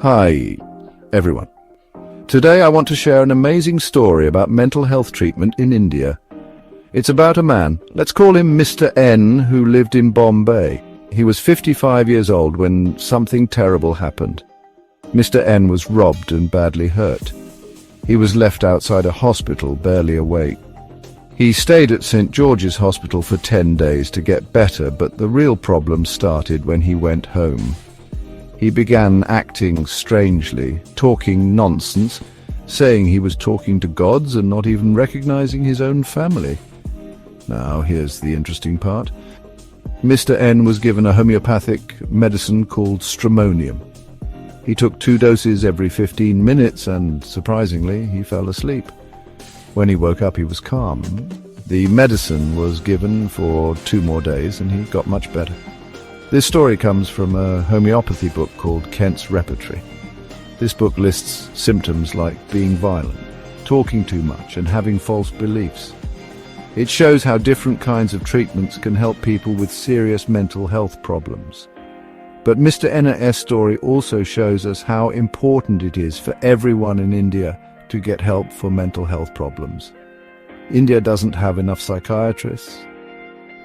Hi, everyone. Today I want to share an amazing story about mental health treatment in India. It's about a man, let's call him Mr. N, who lived in Bombay. He was 55 years old when something terrible happened. Mr. N was robbed and badly hurt. He was left outside a hospital, barely awake. He stayed at St. George's Hospital for 10 days to get better, but the real problem started when he went home. He began acting strangely, talking nonsense, saying he was talking to gods and not even recognizing his own family. Now, here's the interesting part. Mr. N was given a homeopathic medicine called Stramonium. He took 2 doses every 15 minutes and, surprisingly, he fell asleep. When he woke up, he was calm. The medicine was given for 2 more days and he got much better. This story comes from a homeopathy book called Kent's Repertory. This book lists symptoms like being violent, talking too much, and having false beliefs. It shows how different kinds of treatments can help people with serious mental health problems. But Mr. N's story also shows us how important it is for everyone in India to get help for mental health problems. India doesn't have enough psychiatrists.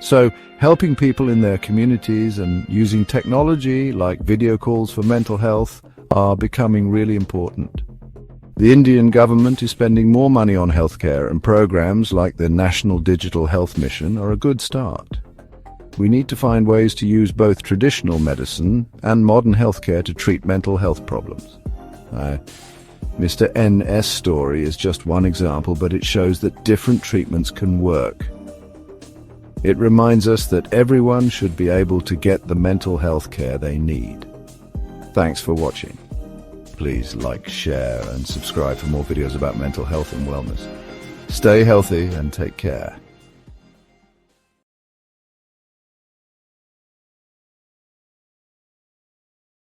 So, helping people in their communities and using technology like video calls for mental health are becoming really important. The Indian government is spending more money on healthcare, and programs like the National Digital Health Mission are a good start. We need to find ways to use both traditional medicine and modern healthcare to treat mental health problems. Mr. N's story is just one example, but it shows that different treatments can work. It reminds us that everyone should be able to get the mental health care they need. Thanks for watching. Please like, share, and subscribe for more videos about mental health and wellness. Stay healthy and take care.